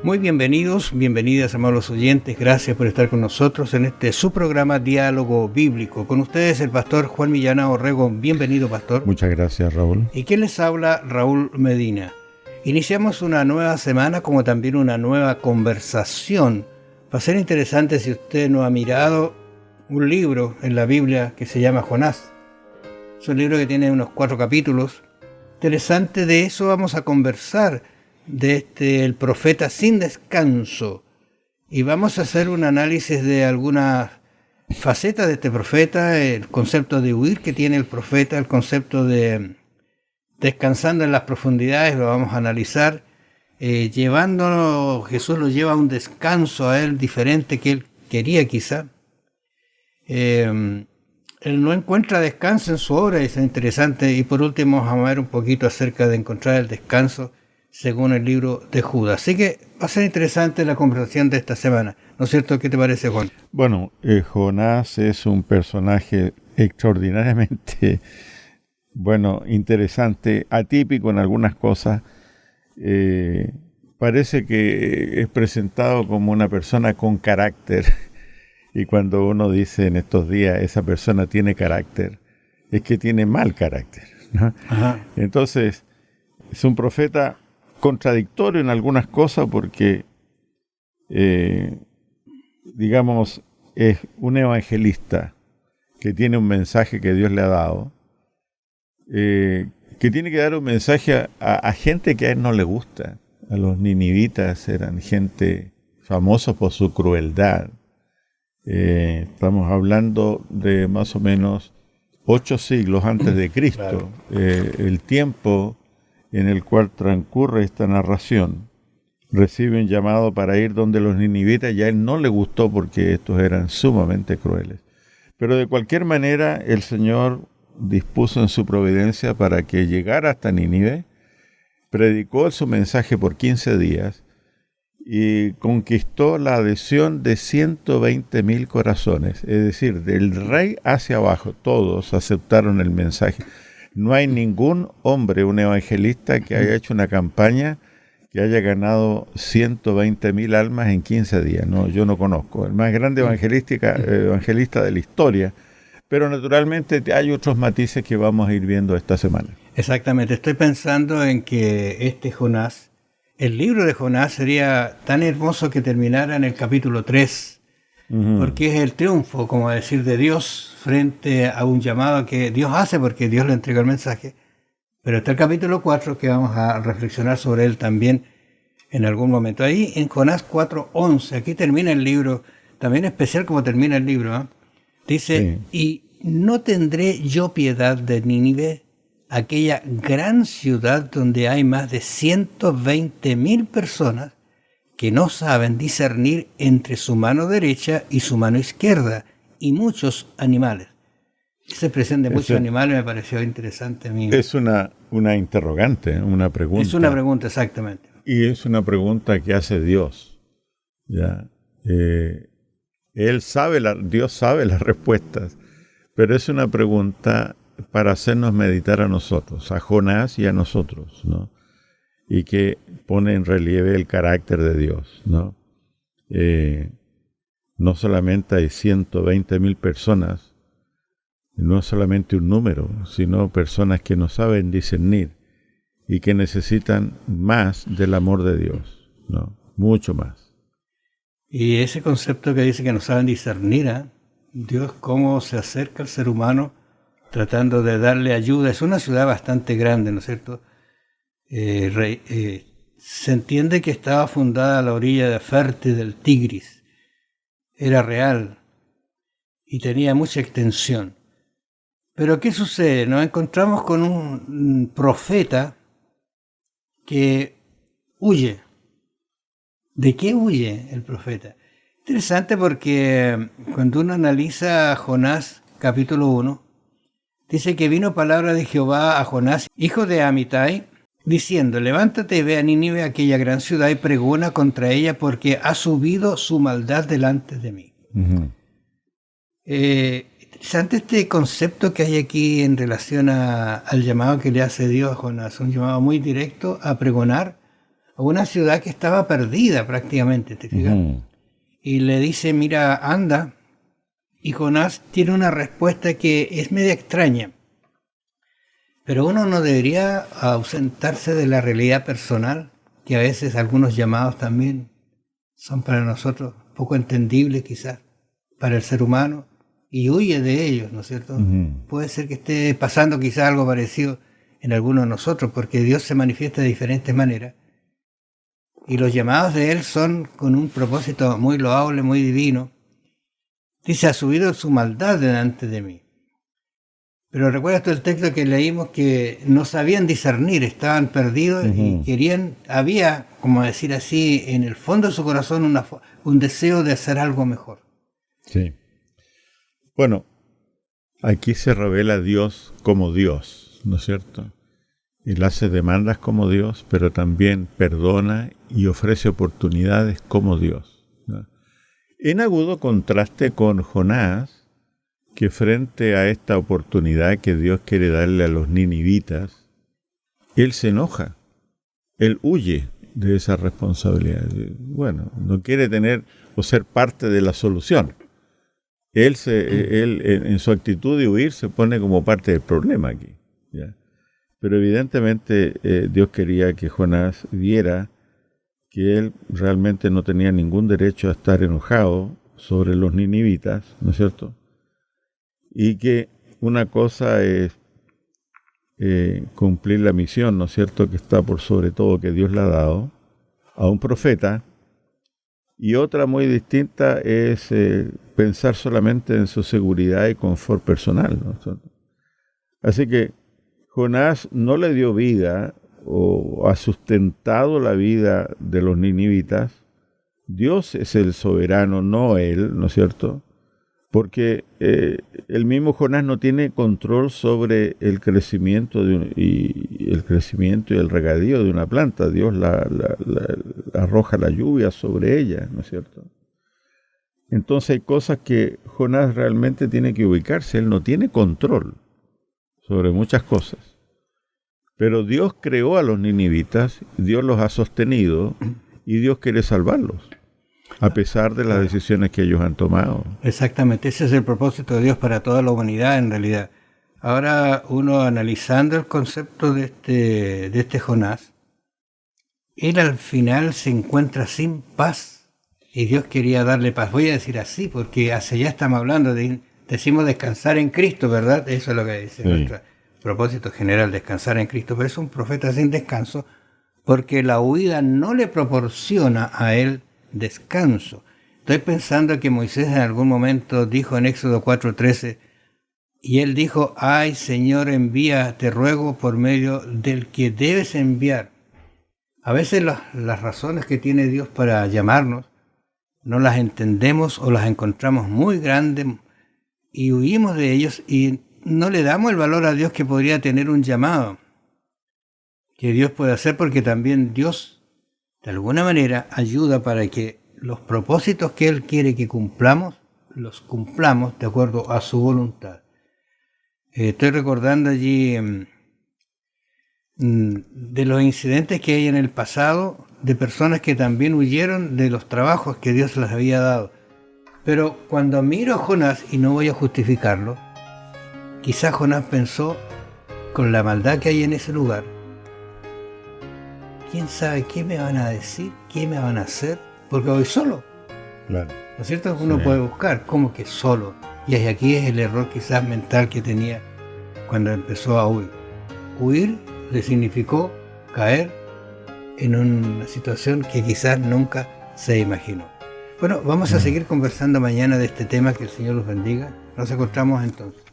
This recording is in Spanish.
Muy bienvenidas, amables oyentes. Gracias por estar con nosotros en su programa Diálogo Bíblico. Con ustedes el pastor Juan Millán Orrego. Bienvenido, pastor. Muchas gracias, Raúl. ¿Y quién les habla? Raúl Medina. Iniciamos una nueva semana como también una nueva conversación. Va a ser interesante si usted no ha mirado un libro en la Biblia que se llama Jonás. Es un libro que tiene unos 4 capítulos. Interesante, de eso vamos a conversar, de el profeta sin descanso. Y vamos a hacer un análisis de algunas facetas de este profeta, el concepto de huir que tiene el profeta, el concepto de descansando en las profundidades, lo vamos a analizar. Jesús lo lleva a un descanso a él diferente que él quería quizá. Él no encuentra descanso en su obra, es interesante. Y por último vamos a ver un poquito acerca de encontrar el descanso según el libro de Judas. Así que va a ser interesante la conversación de esta semana. ¿No es cierto? ¿Qué te parece, Juan? Bueno, Jonás es un personaje extraordinariamente, interesante, atípico en algunas cosas. Parece que es presentado como una persona con carácter. Y cuando uno dice en estos días, esa persona tiene carácter, es que tiene mal carácter, ¿no? Ajá. Entonces, es un profeta contradictorio en algunas cosas porque, es un evangelista que tiene un mensaje que Dios le ha dado, que tiene que dar un mensaje a gente que a él no le gusta. A los ninivitas eran gente famosa por su crueldad. Estamos hablando de más o menos 8 siglos antes de Cristo, claro. El tiempo en el cual transcurre esta narración, recibe un llamado para ir donde los ninivitas, y a él no le gustó porque estos eran sumamente crueles. Pero de cualquier manera, el Señor dispuso en su providencia para que llegara hasta Nínive, predicó su mensaje por 15 días y conquistó la adhesión de 120,000 corazones. Es decir, del rey hacia abajo, todos aceptaron el mensaje. No hay ningún hombre, un evangelista, que haya hecho una campaña que haya ganado 120,000 almas en 15 días. No, yo no conozco. El más grande evangelista de la historia. Pero naturalmente hay otros matices que vamos a ir viendo esta semana. Exactamente. Estoy pensando en que Jonás, el libro de Jonás, sería tan hermoso que terminara en el capítulo 3. Porque es el triunfo, como decir, de Dios frente a un llamado que Dios hace porque Dios le entrega el mensaje. Pero está el capítulo 4 que vamos a reflexionar sobre él también en algún momento. Ahí en Jonás 4:11, aquí termina el libro, también especial como termina el libro, ¿eh? Dice, sí. Y no tendré yo piedad de Nínive, aquella gran ciudad donde hay más de 120,000 personas que no saben discernir entre su mano derecha y su mano izquierda, y muchos animales. Esa expresión de muchos animales me pareció interesante a mí. Es una interrogante, una pregunta. Es una pregunta, exactamente. Y es una pregunta que hace Dios. ¿Ya? Dios sabe las respuestas, pero es una pregunta para hacernos meditar a nosotros, a Jonás y a nosotros, ¿no? Y que pone en relieve el carácter de Dios, ¿no? No solamente hay 120,000 personas, no es solamente un número, sino personas que no saben discernir y que necesitan más del amor de Dios, ¿no? Mucho más. Y ese concepto que dice que no saben discernir, Dios cómo se acerca al ser humano tratando de darle ayuda. Es una ciudad bastante grande, ¿no es cierto? Se entiende que estaba fundada a la orilla fértil del Tigris. Era real y tenía mucha extensión. Pero ¿qué sucede? Nos encontramos con un profeta que huye. ¿De qué huye el profeta? Interesante porque cuando uno analiza Jonás capítulo 1, dice que vino palabra de Jehová a Jonás, hijo de Amitai, diciendo, levántate y ve a Nínive, aquella gran ciudad, y pregona contra ella, porque ha subido su maldad delante de mí. Uh-huh. Interesante este concepto que hay aquí en relación al llamado que le hace Dios a Jonás, un llamado muy directo a pregonar a una ciudad que estaba perdida prácticamente, ¿te fijas? Y le dice, mira, anda. Y Jonás tiene una respuesta que es media extraña. Pero uno no debería ausentarse de la realidad personal, que a veces algunos llamados también son para nosotros poco entendibles quizás, para el ser humano, y huye de ellos, ¿no es cierto? Puede ser que esté pasando quizás algo parecido en algunos de nosotros, porque Dios se manifiesta de diferentes maneras, y los llamados de Él son con un propósito muy loable, muy divino. Dice, ha subido su maldad delante de mí. Pero recuerdas tú el texto que leímos, que no sabían discernir, estaban perdidos y querían, había, como decir así, en el fondo de su corazón un deseo de hacer algo mejor. Sí. Bueno, aquí se revela Dios como Dios, ¿no es cierto? Él hace demandas como Dios, pero también perdona y ofrece oportunidades como Dios, ¿no? En agudo contraste con Jonás, que frente a esta oportunidad que Dios quiere darle a los ninivitas, él se enoja, él huye de esa responsabilidad. Bueno, no quiere tener o ser parte de la solución. Él en su actitud de huir se pone como parte del problema aquí, ¿ya? Pero evidentemente Dios quería que Jonás viera que él realmente no tenía ningún derecho a estar enojado sobre los ninivitas, ¿no es cierto? Y que una cosa es cumplir la misión, ¿no es cierto?, que está por sobre todo que Dios le ha dado a un profeta, y otra muy distinta es pensar solamente en su seguridad y confort personal, ¿no es cierto? Así que Jonás no le dio vida o ha sustentado la vida de los ninivitas. Dios es el soberano, no él, ¿no es cierto? Porque el mismo Jonás no tiene control sobre el crecimiento y el regadío de una planta. Dios arroja la lluvia sobre ella, ¿no es cierto? Entonces hay cosas que Jonás realmente tiene que ubicarse. Él no tiene control sobre muchas cosas. Pero Dios creó a los ninivitas, Dios los ha sostenido y Dios quiere salvarlos, a pesar de las decisiones que ellos han tomado. Exactamente, ese es el propósito de Dios para toda la humanidad en realidad. Ahora uno analizando el concepto de este Jonás, él al final se encuentra sin paz y Dios quería darle paz. Voy a decir así porque hacia allá estamos hablando, decimos descansar en Cristo, ¿verdad? Eso es lo que dice nuestro propósito general, descansar en Cristo. Pero es un profeta sin descanso porque la huida no le proporciona a él descanso. Estoy pensando que Moisés en algún momento dijo en Éxodo 4:13, y él dijo, ay Señor, envía, te ruego por medio del que debes enviar. A veces las razones que tiene Dios para llamarnos no las entendemos o las encontramos muy grandes y huimos de ellos y no le damos el valor a Dios que podría tener un llamado que Dios puede hacer, porque también Dios de alguna manera ayuda para que los propósitos que Él quiere que cumplamos, los cumplamos de acuerdo a su voluntad. Estoy recordando allí de los incidentes que hay en el pasado, de personas que también huyeron de los trabajos que Dios les había dado. Pero cuando miro a Jonás, y no voy a justificarlo, quizás Jonás pensó, con la maldad que hay en ese lugar, ¿quién sabe qué me van a decir? ¿Qué me van a hacer? Porque voy solo. Claro. ¿No es cierto? Uno puede buscar, ¿cómo que solo? Y aquí es el error quizás mental que tenía cuando empezó a huir. Huir le significó caer en una situación que quizás nunca se imaginó. Bueno, vamos a seguir conversando mañana de este tema. Que el Señor los bendiga. Nos encontramos entonces.